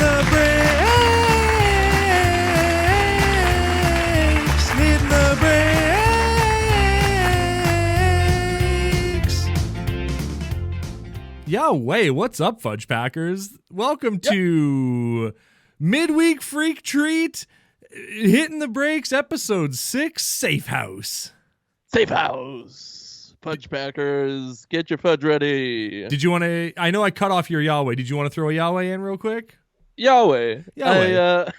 the brakes, hitting the brakes. Yahweh, what's up, Fudge Packers? Welcome to Midweek Freak Treat, Hitting the Brakes, Episode 6, Safe House. Safe House. Fudge Packers, get your fudge ready. Did you want to, I know I cut off your Yahweh. Did you want to throw a Yahweh in real quick? Yahweh. Yahweh.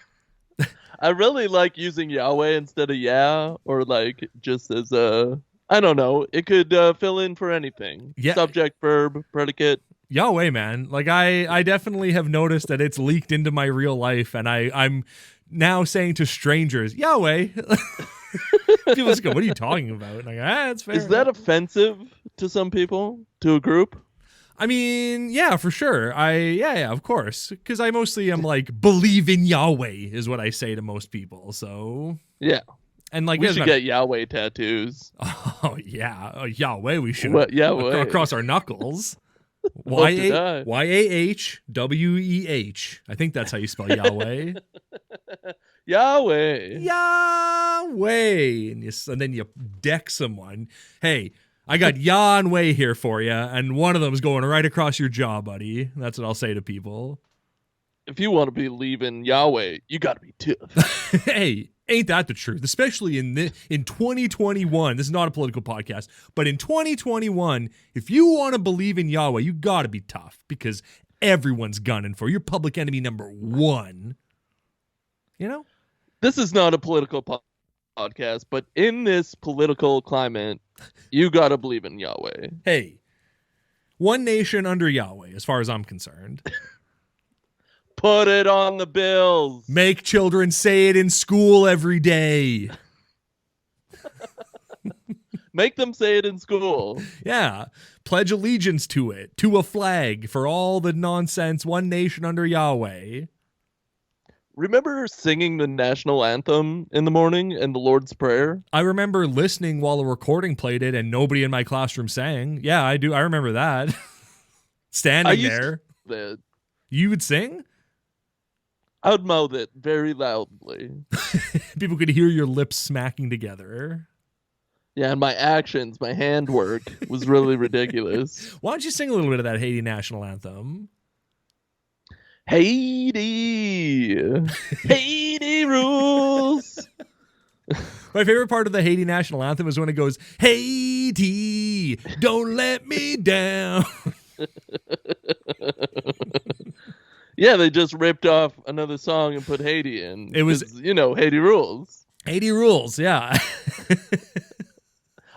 I really like using Yahweh instead of yeah, or like just as a, I don't know. It could fill in for anything. Yeah. Subject, verb, predicate. Yahweh, man. Like I definitely have noticed that it's leaked into my real life, and I'm now saying to strangers, Yahweh. People just go, what are you talking about? And I go, that's fair. Is that offensive to some people? To a group? I mean, yeah, for sure. Yeah, of course. Because I mostly am like, believe in Yahweh is what I say to most people. So Yeah. And like, We should get Yahweh tattoos. Oh yeah, Yahweh. We should. What, Yahweh? Across our knuckles. Y-A-H-W-E-H. I think that's how you spell Yahweh. Yahweh. Yahweh. And then you deck someone. Hey, I got Yahweh here for you, and one of them is going right across your jaw, buddy. That's what I'll say to people. If you want to believe in Yahweh, you got to be tough. Hey, ain't that the truth? Especially in 2021. This is not a political podcast, but in 2021, if you want to believe in Yahweh, you got to be tough because everyone's gunning for you. You're public enemy number one. You know? This is not a political podcast, but in this political climate, you got to believe in Yahweh. Hey, one nation under Yahweh, as far as I'm concerned. Put it on the bills. Make children say it in school every day. Make them say it in school. Yeah. Pledge allegiance to it, to a flag for all the nonsense, one nation under Yahweh. Remember singing the national anthem in the morning and the Lord's Prayer? I remember listening while a recording played it and nobody in my classroom sang. Yeah, I do. I remember that. Standing there. You would sing? I would mouth it very loudly. People could hear your lips smacking together. Yeah, and my actions, my handwork was really ridiculous. Why don't you sing a little bit of that Haiti national anthem? Haiti. Haiti rules. My favorite part of the Haiti national anthem is when it goes, Haiti, don't let me down. Yeah, they just ripped off another song and put Haiti in. It was, Haiti rules. Haiti rules, yeah.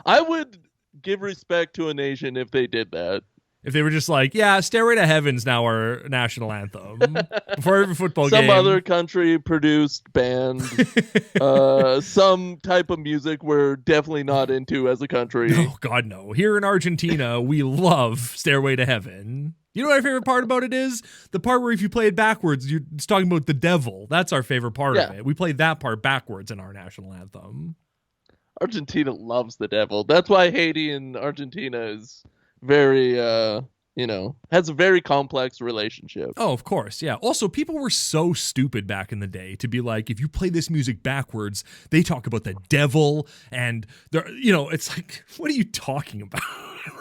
I would give respect to a nation if they did that. If they were just like, yeah, Stairway to Heaven's now our national anthem. Before every football game. Some other country produced band. Some type of music we're definitely not into as a country. Oh, God, no. Here in Argentina, we love Stairway to Heaven. You know what our favorite part about it is? The part where if you play it backwards, it's talking about the devil. That's our favorite part of it. We played that part backwards in our national anthem. Argentina loves the devil. That's why Haiti and Argentina is very, has a very complex relationship. Oh, of course, yeah. Also, people were so stupid back in the day to be like, if you play this music backwards, they talk about the devil, and it's like, what are you talking about?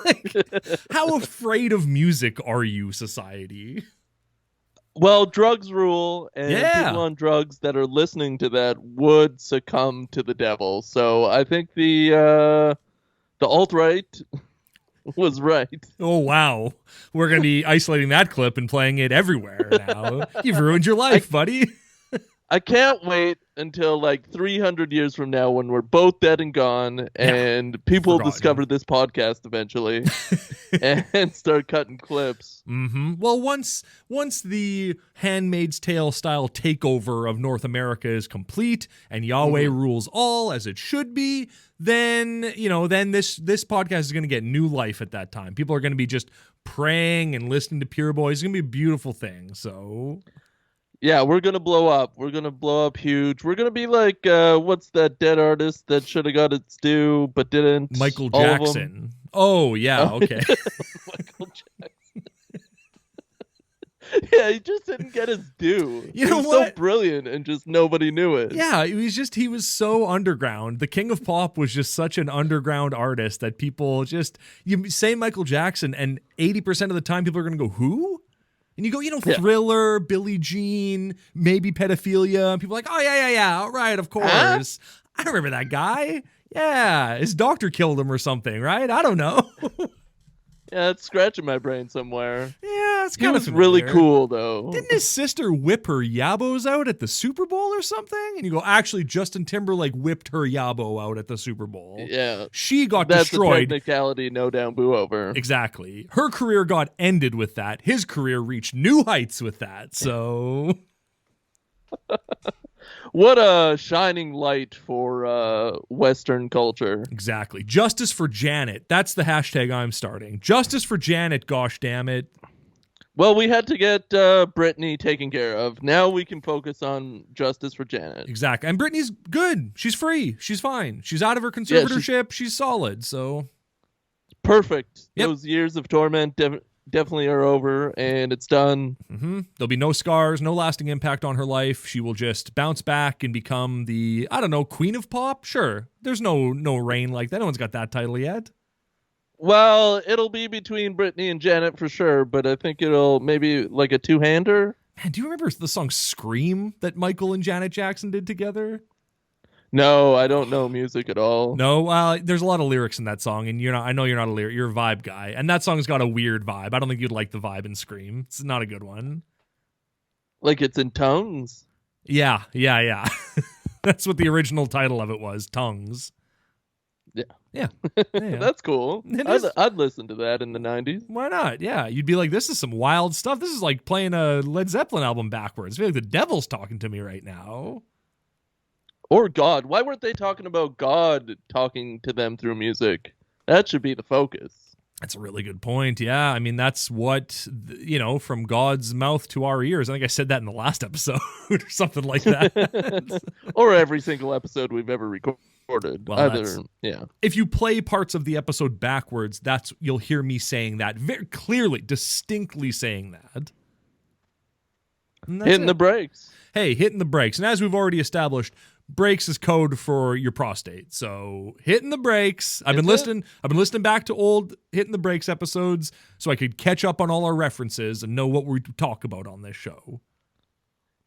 Like, how afraid of music are you, society? Well, drugs rule, and people on drugs that are listening to that would succumb to the devil. So I think the alt-right was right. Oh, wow. We're going to be isolating that clip and playing it everywhere now. You've ruined your life, buddy. I can't wait until like 300 years from now when we're both dead and gone and people discover this podcast eventually and start cutting clips. Mm-hmm. Well, once the Handmaid's Tale style takeover of North America is complete and Yahweh rules all as it should be, then this podcast is going to get new life at that time. People are going to be just praying and listening to Pure Boys. It's going to be a beautiful thing. So yeah, we're going to blow up. We're going to blow up huge. We're going to be like, what's that dead artist that should have got its due but didn't? Michael Jackson. Oh, yeah, okay. Michael Jackson. Yeah, he just didn't get his due. You know he was what? so brilliant and just nobody knew it. Yeah, he was so underground. The King of Pop was just such an underground artist that people just, you say Michael Jackson and 80% of the time people are going to go, who? And you go, Thriller, Billie Jean, maybe Pedophilia. And people are like, oh, yeah. All right, of course. Huh? I remember that guy. Yeah, his doctor killed him or something, right? I don't know. Yeah, it's scratching my brain somewhere. Yeah, it's kind of really cool, though. Didn't his sister whip her yabos out at the Super Bowl or something? And you go, actually, Justin Timberlake whipped her yabo out at the Super Bowl. Yeah. She got destroyed. That's a technicality, no down boo over. Exactly. Her career got ended with that. His career reached new heights with that. So... What a shining light for Western culture. Exactly. Justice for Janet. That's the hashtag I'm starting. Justice for Janet, gosh damn it. Well, we had to get Britney taken care of. Now we can focus on justice for Janet. Exactly. And Britney's good. She's free. She's fine. She's out of her conservatorship. Yeah, she's solid. So perfect. Yep. Those years of torment definitely are over, and it's done. Mm-hmm. There'll be no scars, no lasting impact on her life. She will just bounce back and become the, I don't know, Queen of Pop? Sure. There's no reign like that. No one's got that title yet. Well, it'll be between Britney and Janet for sure, but I think it'll maybe like a two-hander. Man, do you remember the song Scream that Michael and Janet Jackson did together? No, I don't know music at all. No, there's a lot of lyrics in that song, and I know you're not a lyric, you're a vibe guy, and that song's got a weird vibe. I don't think you'd like the vibe in Scream. It's not a good one. Like it's in tongues? Yeah. That's what the original title of it was, Tongues. Yeah. That's cool. I'd listen to that in the 90s. Why not? Yeah, you'd be like, this is some wild stuff. This is like playing a Led Zeppelin album backwards. I feel like the devil's talking to me right now. Or God. Why weren't they talking about God talking to them through music? That should be the focus. That's a really good point. Yeah. I mean, that's what, from God's mouth to our ears. I think I said that in the last episode or something like that. Or every single episode we've ever recorded. Well, if you play parts of the episode backwards, you'll hear me saying that very clearly, distinctly saying that. Hitting the brakes. Hey, hitting the brakes. And as we've already established, brakes is code for your prostate. So hitting the brakes. I've been listening back to old Hitting the Brakes episodes so I could catch up on all our references and know what we talk about on this show.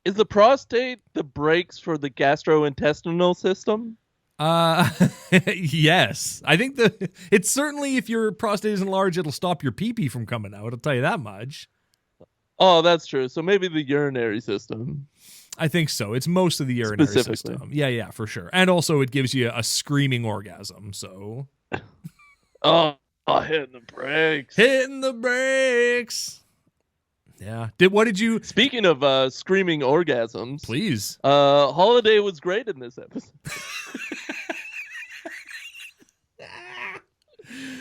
Is the prostate the brakes for the gastrointestinal system? Yes. I think it's certainly, if your prostate isn't large, it'll stop your pee-pee from coming out. I'll tell you that much. Oh, that's true. So maybe the urinary system. I think so. It's most of the urinary system. Yeah, for sure. And also it gives you a screaming orgasm, so. Oh, hitting the brakes. Hitting the brakes. Yeah. What did you... Speaking of screaming orgasms. Please. Holiday was great in this episode.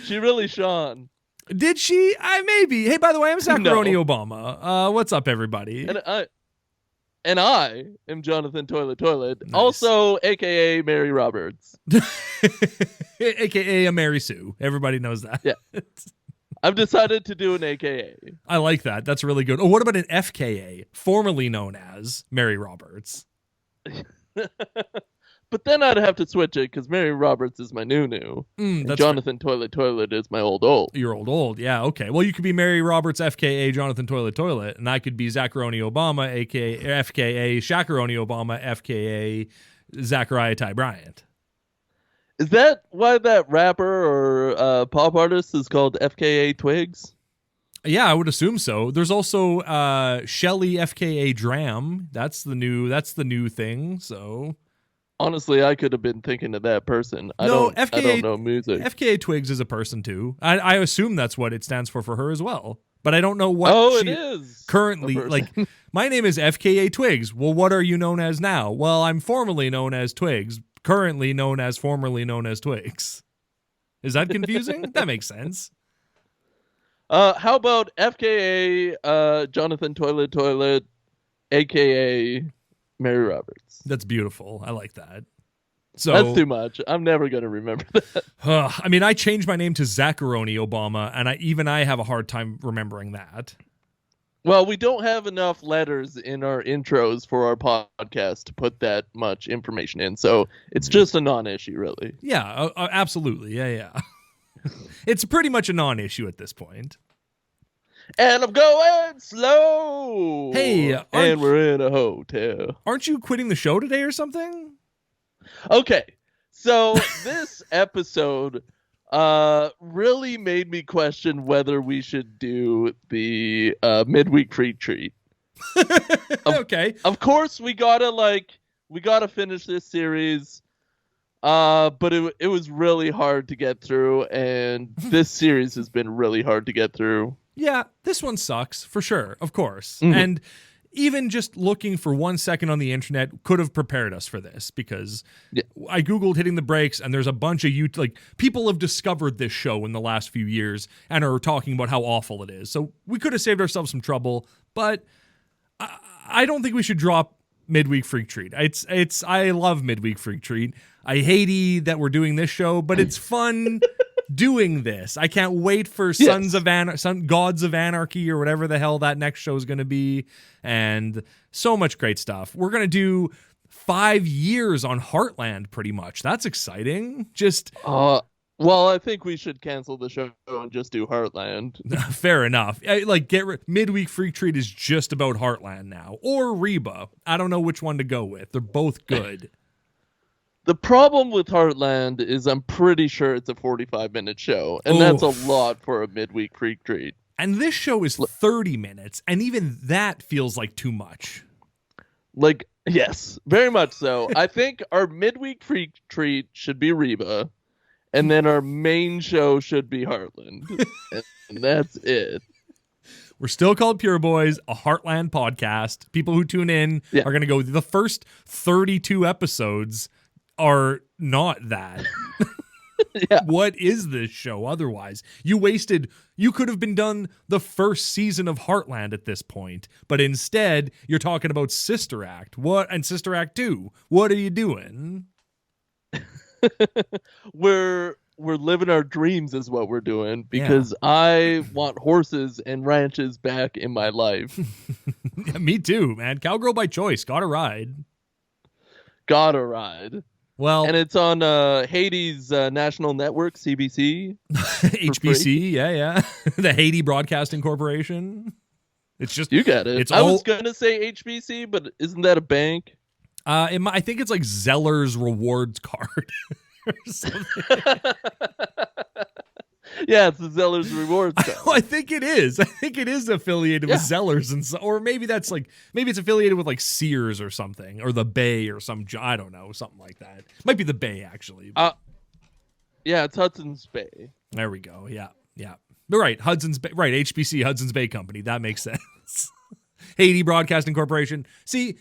She really shone. Did she? Maybe. Hey, by the way, I'm Zacharoni Obama. What's up, everybody? And I am Jonathan Toilet. Nice. Also, a.k.a. Mary Roberts. a.k.a. a Mary Sue. Everybody knows that. Yeah. I've decided to do an a.k.a. I like that. That's really good. Oh, what about an f.k.a., formerly known as Mary Roberts? But then I'd have to switch it because Mary Roberts is my new. And Jonathan Toilet is my old. Your old. Yeah, okay. Well, you could be Mary Roberts, FKA Jonathan Toilet, and I could be Zacharoni Obama, aka FKA Shakaroni Obama, FKA Zachariah Ty Bryant. Is that why that rapper or pop artist is called FKA Twigs? Yeah, I would assume so. There's also Shelly FKA Dram. That's the new thing. So. Honestly, I could have been thinking of that person. I don't know music. FKA Twigs is a person too. I assume that's what it stands for her as well. But I don't know what it is. Currently, like, my name is FKA Twigs. Well, what are you known as now? Well, I'm formerly known as Twigs. Currently known as formerly known as Twigs. Is that confusing? That makes sense. How about FKA Jonathan Toilet, a.k.a. Mary Roberts? That's beautiful. I like that. So that's too much. I'm never going to remember that. I mean, I changed my name to Zacharoni Obama, and I have a hard time remembering that. Well, we don't have enough letters in our intros for our podcast to put that much information in, so it's just a non-issue, really. Yeah, absolutely. Yeah. It's pretty much a non-issue at this point. And I'm going slow. Hey, and we're in a hotel. Aren't you quitting the show today or something? Okay, so this episode really made me question whether we should do the midweek freak treat. Okay. Of course, we gotta finish this series. But it was really hard to get through, and this series has been really hard to get through. Yeah, this one sucks for sure, of course. Mm-hmm. And even just looking for 1 second on the internet could have prepared us for this, because I Googled Hitting the Brakes, and there's a bunch of people have discovered this show in the last few years and are talking about how awful it is. So we could have saved ourselves some trouble, but I don't think we should drop Midweek Freak Treat. I love Midweek Freak Treat. I hate that we're doing this show, but it's fun doing this. I can't wait for Gods of Anarchy or whatever the hell that next show is going to be, and so much great stuff. We're going to do 5 years on Heartland, pretty much. That's exciting. Well, I think we should cancel the show and just do Heartland. Fair enough. Midweek Freak Treat is just about Heartland now, or Reba. I don't know which one to go with. They're both good. The problem with Heartland is I'm pretty sure it's a 45-minute show, and that's a lot for a midweek freak treat. And this show is 30 minutes, and even that feels like too much. Yes, very much so. I think our midweek freak treat should be Reba, and then our main show should be Heartland. And that's it. We're still called Pure Boys, a Heartland podcast. People who tune in are going to go, the first 32 episodes are not that. Yeah. What is this show otherwise? You could have been done the first season of Heartland at this point, but instead you're talking about Sister Act. And Sister Act 2. What are you doing? We're living our dreams is what we're doing, because I want horses and ranches back in my life. Yeah, me too, man. Cowgirl by choice. Gotta ride. Well, and it's on Haiti's national network, CBC. HBC, yeah. The Haiti Broadcasting Corporation. It's just, you got it. I was gonna say HBC, but isn't that a bank? I think it's like Zeller's rewards card or something. Yeah, it's the Zeller's rewards card. I think it is. I think it is affiliated with Zellers, or maybe it's affiliated with like Sears or something, or the Bay or I don't know, something like that. Might be the Bay actually. Yeah, it's Hudson's Bay. There we go. Yeah. Right, Hudson's Bay. Right, HBC, Hudson's Bay Company. That makes sense. Haiti Broadcasting Corporation. See,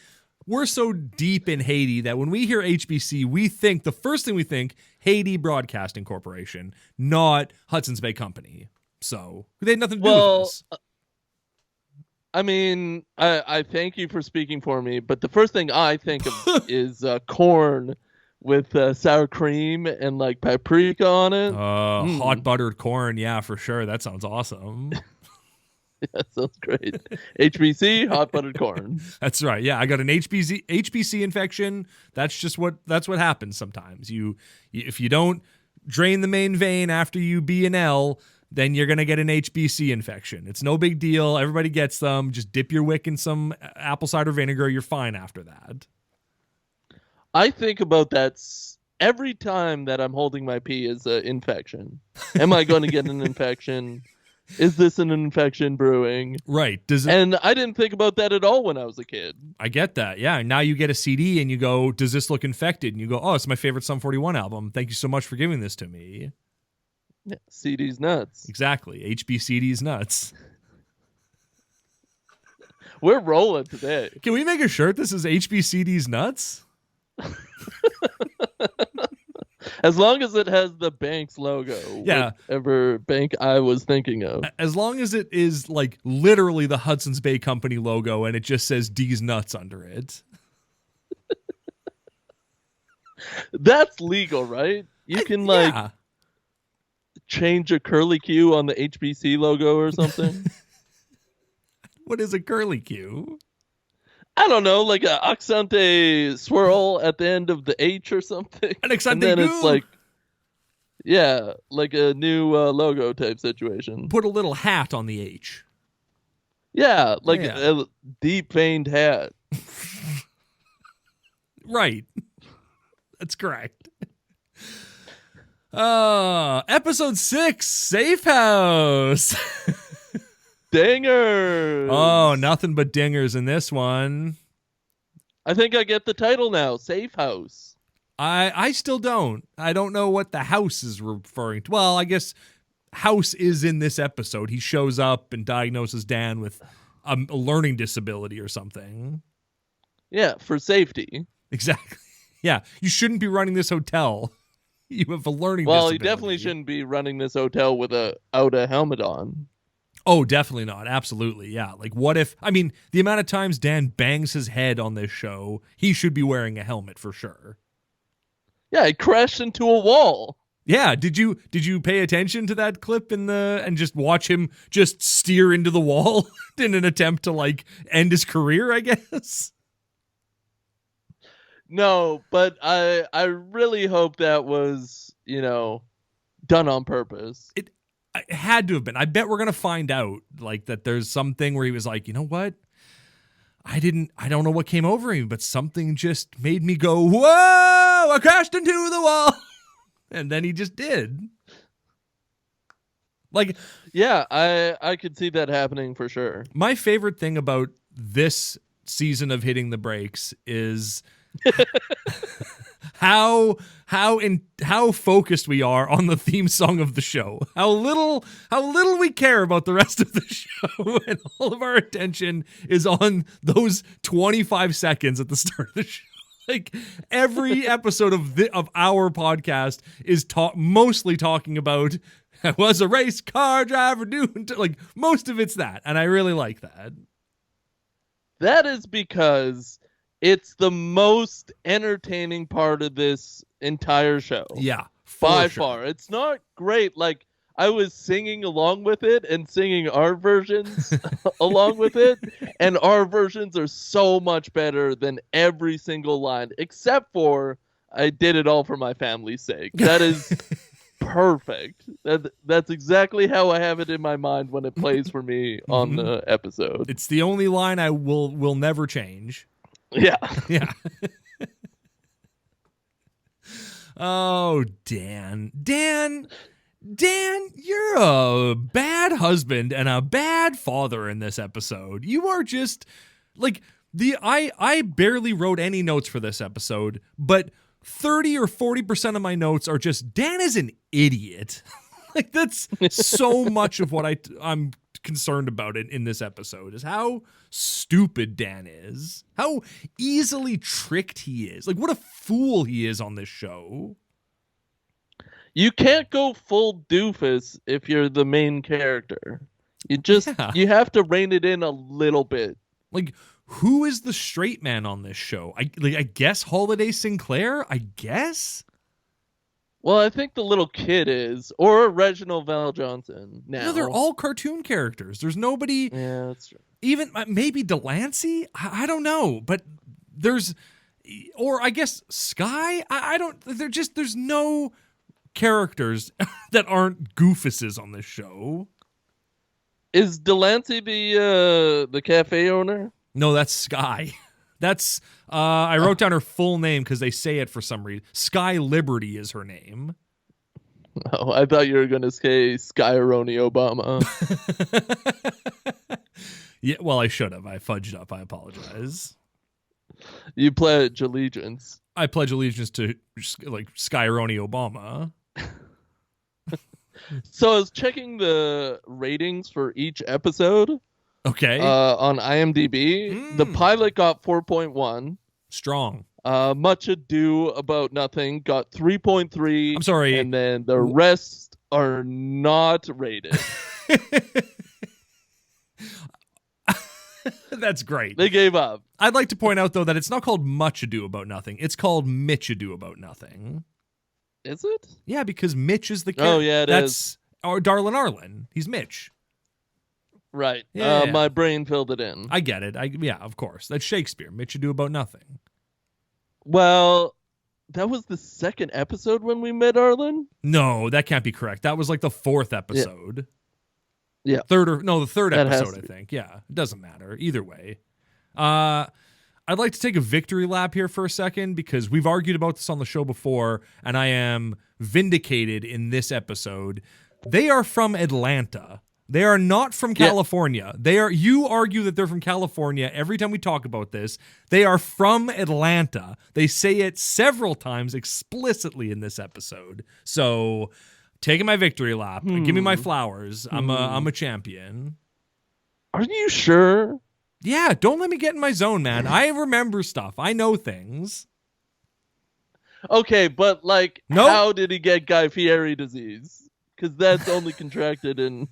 we're so deep in Haiti that when we hear HBC, the first thing we think, Haiti Broadcasting Corporation, not Hudson's Bay Company. So they had nothing to do with this. I mean, I thank you for speaking for me, but the first thing I think of is corn with sour cream and like paprika on it. Hot buttered corn, yeah, for sure. That sounds awesome. Yeah, sounds great. HBC, hot buttered corn. That's right. Yeah, I got an HBC infection. That's what happens sometimes. If you don't drain the main vein after you B and L, then you're gonna get an HBC infection. It's no big deal. Everybody gets them. Just dip your wick in some apple cider vinegar. You're fine after that. I think about that every time that I'm holding my pee as an infection. Am I going to get an infection? Is this an infection brewing? Right. And I didn't think about that at all when I was a kid. I get that. Yeah. Now you get a CD and you go, does this look infected? And you go, oh, it's my favorite Sum 41 album. Thank you so much for giving this to me. Yeah, CD's nuts. Exactly. HBCD's nuts. We're rolling today. Can we make a shirt that says HBCD's nuts? As long as it has the bank's logo. Yeah. Whatever bank I was thinking of. As long as it is like literally the Hudson's Bay Company logo and it just says D's nuts under it. That's legal, right? You can change a curly Q on the HBC logo or something. What is a curlicue? I don't know, like an accente swirl at the end of the H or something. An accente and then goo. It's like, yeah, like a new logo type situation. Put a little hat on the H. Yeah, like a deep veined hat. Right. That's correct. Episode 6, Safe House. Dingers. Oh, nothing but dingers in this one. I think I get the title now, Safe House. I still don't. I don't know what the house is referring to. Well, I guess House is in this episode. He shows up and diagnoses Dan with a learning disability or something. Yeah, for safety. Exactly. Yeah, you shouldn't be running this hotel. You have a learning disability. Well, you definitely shouldn't be running this hotel without a helmet on. Oh, definitely not. Absolutely. Yeah. Like, what if, I mean, the amount of times Dan bangs his head on this show, he should be wearing a helmet for sure. Yeah, he crashed into a wall. Yeah. Did you pay attention to that clip and just watch him just steer into the wall in an attempt to like end his career, I guess? No, but I really hope that was, done on purpose. It had to have been. I bet we're going to find out like that there's something where he was like, you know what? I don't know what came over me, but something just made me go, whoa, I crashed into the wall. And then he just did. Like, yeah, I could see that happening for sure. My favorite thing about this season of Hitting the Brakes is how focused we are on the theme song of the show. How little we care about the rest of the show, and all of our attention is on those 25 seconds at the start of the show. Like every episode of our podcast is mostly talking about I was a race car driver doing like most of it's that, and I really like that. That is because it's the most entertaining part of this entire show. Yeah, by sure. far. It's not great. Like I was singing along with it and singing our versions along with it, and our versions are so much better than every single line, except for I did it all for my family's sake. That is perfect. That's exactly how I have it in my mind when it plays for me on the episode. It's the only line I will never change. Yeah. Yeah. Oh, Dan, you're a bad husband and a bad father in this episode. You are just like I barely wrote any notes for this episode, but 30 or 40% of my notes are just Dan is an idiot. Like that's so much of what I'm concerned about it in this episode is how stupid Dan is, how easily tricked he is, like what a fool he is on this show. You can't go full doofus if you're the main character. You have to rein it in a little bit. Like who is the straight man on this show? I guess Holiday Sinclair, I guess. Well, I think the little kid is, or Reginald Val Johnson. Now they're all cartoon characters. There's nobody. Yeah, that's true. Even maybe Delancey. I don't know, but there's, or I guess Sky. I don't. There's no characters that aren't goofuses on this show. Is Delancey the cafe owner? No, that's Sky. That's I wrote down her full name because they say it for some reason. Sky Liberty is her name. Oh, I thought you were going to say Sky-Roni Obama. Yeah, well, I should have. I fudged up. I apologize. You pledge allegiance. I pledge allegiance to like Sky-Roni Obama. So I was checking the ratings for each episode. Okay. On IMDb, the pilot got 4.1. Strong. Much Ado About Nothing got 3.3. I'm sorry. And then the rest are not rated. That's great. They gave up. I'd like to point out, though, that it's not called Much Ado About Nothing. It's called Mitch Ado About Nothing. Is it? Yeah, because Mitch is the character. Oh, yeah, it is. That's Darlin Arlen. He's Mitch. Right. Yeah. My brain filled it in. I get it. Yeah, of course. That's Shakespeare. Mitch Ado About Nothing. Well, that was the second episode when we met Arlen? No, that can't be correct. That was like the fourth episode. Yeah. The third That has episode, to I be. think. Yeah, it doesn't matter. Either way. I'd like to take a victory lap here for a second because we've argued about this on the show before, and I am vindicated in this episode. They are from Atlanta. They are not from California. You argue that they're from California every time we talk about this. They are from Atlanta. They say it several times explicitly in this episode. So, taking my victory lap. Give me my flowers. I'm a champion. Are you sure? Yeah, don't let me get in my zone, man. I remember stuff. I know things. Okay, but like, Nope. How did he get Guy Fieri disease? Because that's only contracted in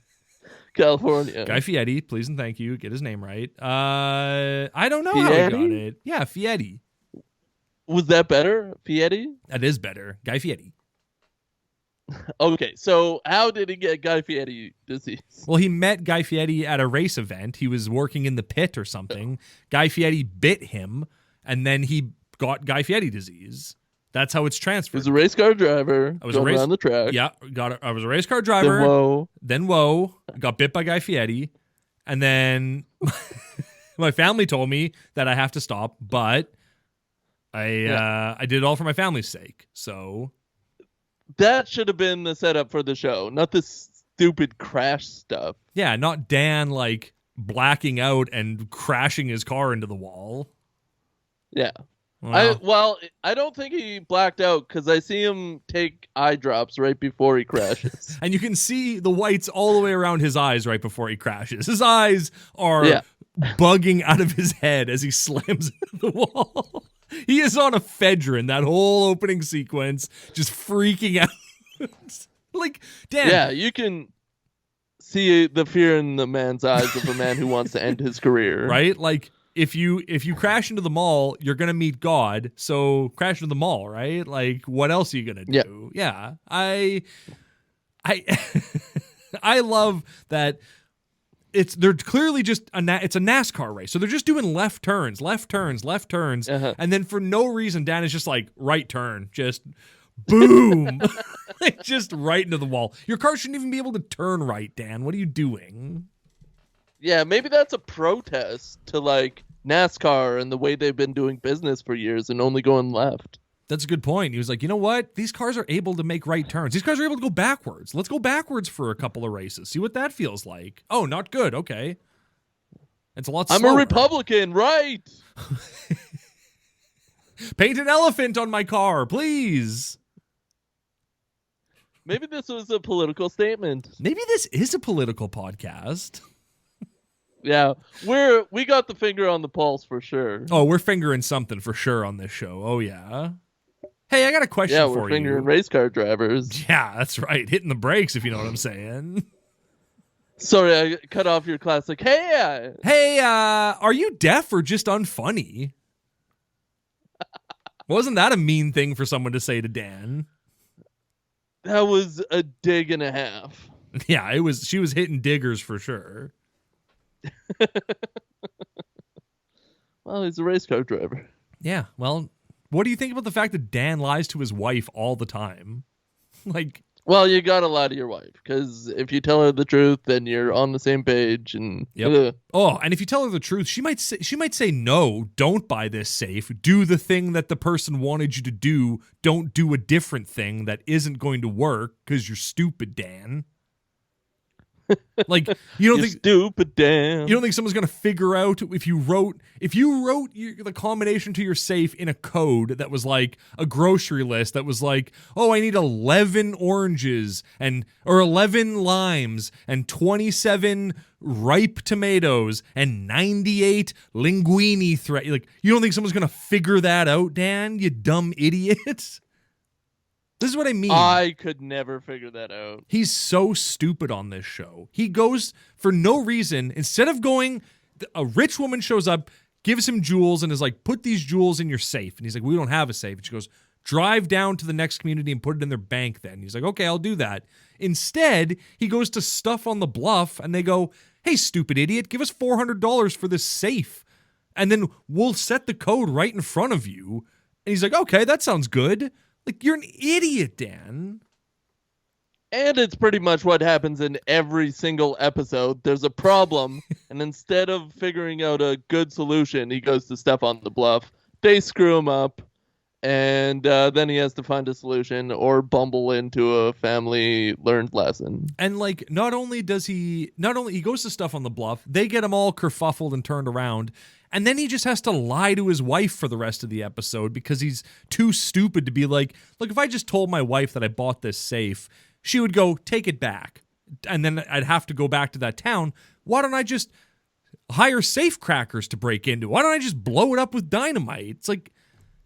California. Guy Fieri, please and thank you. Get his name right. I don't know how he got it. Yeah, Fieri. Was that better? Fieri? That is better. Guy Fieri. Okay, so how did he get Guy Fieri disease? Well, he met Guy Fieri at a race event. He was working in the pit or something. Guy Fieri bit him, and then he got Guy Fieri disease. That's how it's He transferred. was a race car driver. I was going around the track. Yeah, I was a race car driver. Then whoa. Got bit by Guy Fieri, and then my family told me that I have to stop, but I did it all for my family's sake. So That should have been the setup for the show, not this stupid crash stuff. yeah, not Dan like blacking out and crashing his car into the wall. Yeah. Well, I don't think he blacked out because I see him take eye drops right before he crashes. and you can see the whites all the way around his eyes right before he crashes. His eyes are bugging out of his head as he slams into the wall. He is on ephedrine that whole opening sequence, just freaking out. Like, Dan. Yeah, you can see the fear in the man's eyes of a man who wants to end his career. Right? Like, if you crash into the mall, you're gonna meet God. So crash into the mall, right? Like, what else are you gonna do? Yeah. I I love that. They're clearly just it's a NASCAR race, so they're just doing left turns, and then for no reason, Dan is just like right turn, just boom, like just right into the wall. Your car shouldn't even be able to turn right, Dan. What are you doing? Yeah, maybe that's a protest to like NASCAR and the way they've been doing business for years and only going left. That's a good point. He was like, you know what? These cars are able to make right turns. These cars are able to go backwards. Let's go backwards for a couple of races. See what that feels like. Oh, not good. Okay. It's a lot slower. I'm a Republican, right? Paint an elephant on my car, please. Maybe this was a political statement. Maybe this is a political podcast. Yeah, we got the finger on the pulse for sure. Oh, we're fingering something for sure on this show. Oh, yeah. Hey, I got a question for you. Yeah, we're fingering race car drivers. Yeah, that's right. Hitting the brakes, if you know what I'm saying. Sorry, I cut off your classic. Hey, are you deaf or just unfunny? Wasn't that a mean thing for someone to say to Dan? That was a dig and a half. Yeah, it was. She was hitting diggers for sure. Well, he's a race car driver. Yeah, well, what do you think about the fact that Dan lies to his wife all the time? Like, well, you gotta lie to your wife, because if you tell her the truth, then you're on the same page. And oh, and if you tell her the truth, she might say no, don't buy this safe. Do the thing that the person wanted you to do. Don't do a different thing that isn't going to work because you're stupid, Dan. Like, you don't think stupid Dan. You don't think someone's gonna figure out if you wrote the combination to your safe in a code that was like a grocery list that was like, oh, I need 11 oranges or 11 limes and 27 ripe tomatoes and 98 linguine like, you don't think someone's gonna figure that out, Dan? You dumb idiot. This is what I mean. I could never figure that out. He's so stupid on this show. He goes for no reason. Instead of going, a rich woman shows up, gives him jewels, and is like, put these jewels in your safe. And he's like, we don't have a safe. And she goes, drive down to the next community and put it in their bank then. He's like, okay, I'll do that. Instead, he goes to Stuff on the Bluff and they go, hey, stupid idiot, give us $400 for this safe. And then we'll set the code right in front of you. And he's like, okay, that sounds good. Like, you're an idiot, Dan. And it's pretty much what happens in every single episode. There's a problem, and instead of figuring out a good solution, he goes to Stuff on the Bluff. They screw him up, and then he has to find a solution or bumble into a family learned lesson. And like, not only he goes to Stuff on the Bluff, they get him all kerfuffled and turned around, and then he just has to lie to his wife for the rest of the episode because he's too stupid to be like, look, if I just told my wife that I bought this safe, she would go, take it back. And then I'd have to go back to that town. Why don't I just hire safe crackers to break into? Why don't I just blow it up with dynamite? It's like,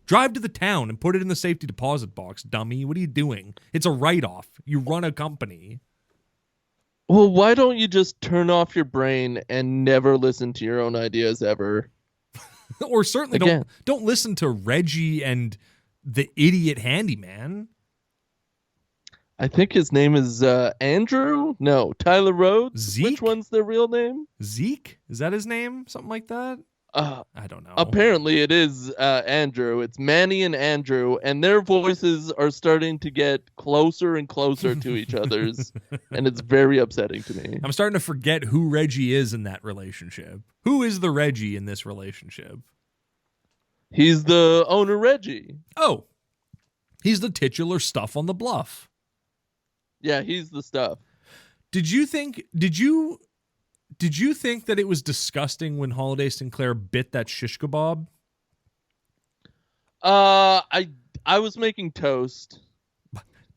drive to the town and put it in the safety deposit box, dummy. What are you doing? It's a write-off. You run a company. Well, why don't you just turn off your brain and never listen to your own ideas ever? Or certainly don't listen to Reggie and the idiot handyman. I think his name is Andrew? No, Tyler Rhodes? Zeke? Which one's their real name? Zeke? Is that his name? Something like that? I don't know. Apparently it is Andrew. It's Manny and Andrew, and their voices are starting to get closer and closer to each other's, and it's very upsetting to me. I'm starting to forget who Reggie is in that relationship. Who is the Reggie in this relationship? He's the owner, Reggie. Oh, he's the titular Stuff on the Bluff. Yeah, he's the stuff. Did you think that it was disgusting when Holiday Sinclair bit that shish kebab? I was making toast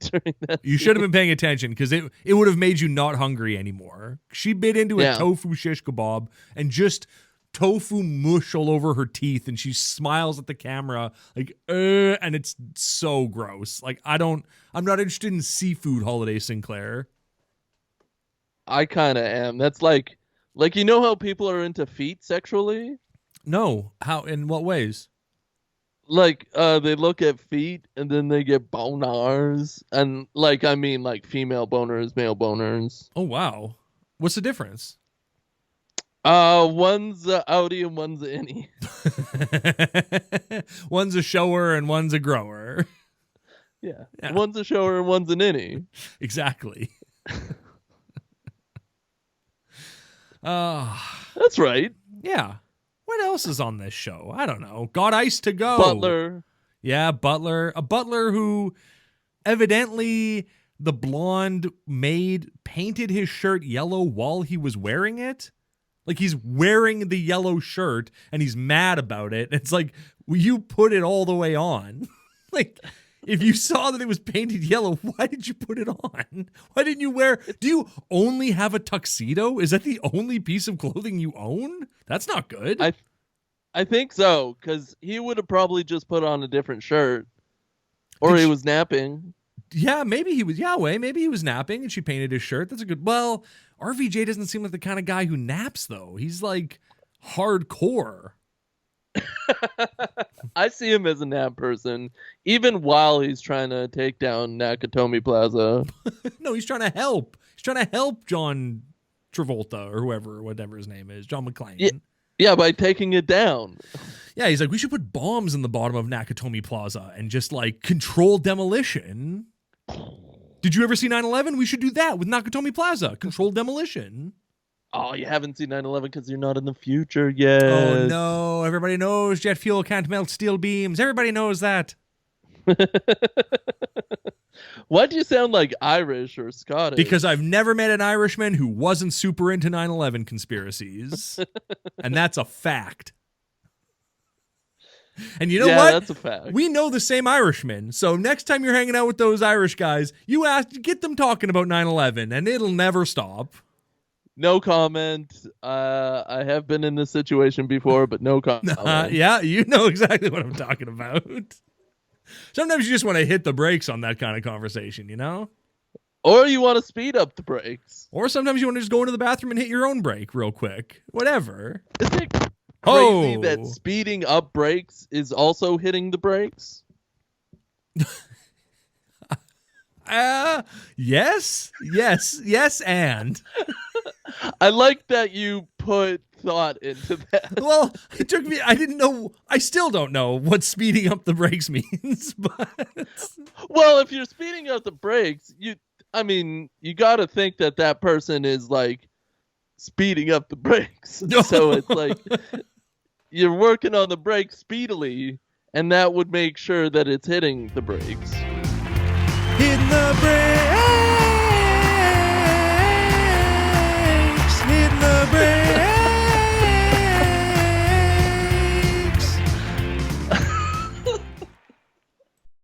during that. You should have been paying attention because it would have made you not hungry anymore. She bit into a tofu shish kebab and just tofu mush all over her teeth, and she smiles at the camera like, and it's so gross. Like, I'm not interested in seafood, Holiday Sinclair. I kind of am. That's like, you know how people are into feet sexually? No. How? In what ways? Like, they look at feet and then they get boners. And, like, I mean, like, female boners, male boners. Oh, wow. What's the difference? One's a outie and one's an innie. One's a shower and one's a grower. Yeah. One's a shower and one's an innie. Exactly. That's right. Yeah. What else is on this show? I don't know. Got Ice to Go. Butler. Yeah, Butler. A butler who evidently the blonde maid painted his shirt yellow while he was wearing it. Like, he's wearing the yellow shirt and he's mad about it. It's like, well, you put it all the way on. Like, if you saw that it was painted yellow, why did you put it on? Why didn't you wear... Do you only have a tuxedo? Is that the only piece of clothing you own? That's not good. I think so, because he would have probably just put on a different shirt. Or he was napping. Yeah, maybe he was Yahweh. Maybe he was napping and she painted his shirt. That's a good... Well, RVJ doesn't seem like the kind of guy who naps, though. He's like hardcore. I see him as a nap person, even while he's trying to take down Nakatomi Plaza. No, he's trying to help. He's trying to help John Travolta or whatever his name is, John McClane. Yeah, by taking it down. Yeah, he's like, we should put bombs in the bottom of Nakatomi Plaza and just like control demolition. Did you ever see 9/11? We should do that with Nakatomi Plaza. Control demolition. Oh, you haven't seen 9/11 because you're not in the future yet. Oh, no. Everybody knows jet fuel can't melt steel beams. Everybody knows that. Why do you sound like Irish or Scottish? Because I've never met an Irishman who wasn't super into 9/11 conspiracies. And that's a fact. And you know what? That's a fact. We know the same Irishmen. So next time you're hanging out with those Irish guys, get them talking about 9/11 and it'll never stop. No comment. I have been in this situation before, but no comment. Yeah, you know exactly what I'm talking about. Sometimes you just want to hit the brakes on that kind of conversation, you know? Or you want to speed up the brakes. Or sometimes you want to just go into the bathroom and hit your own brake real quick. Whatever. Isn't it crazy that speeding up brakes is also hitting the brakes? Yes, and I like that you put thought into that. Well, it took me. I still don't know what speeding up the brakes means. But well, if you're speeding up the brakes, you got to think that person is like speeding up the brakes. So it's like you're working on the brakes speedily, and that would make sure that it's hitting the brakes. Hitting the brakes.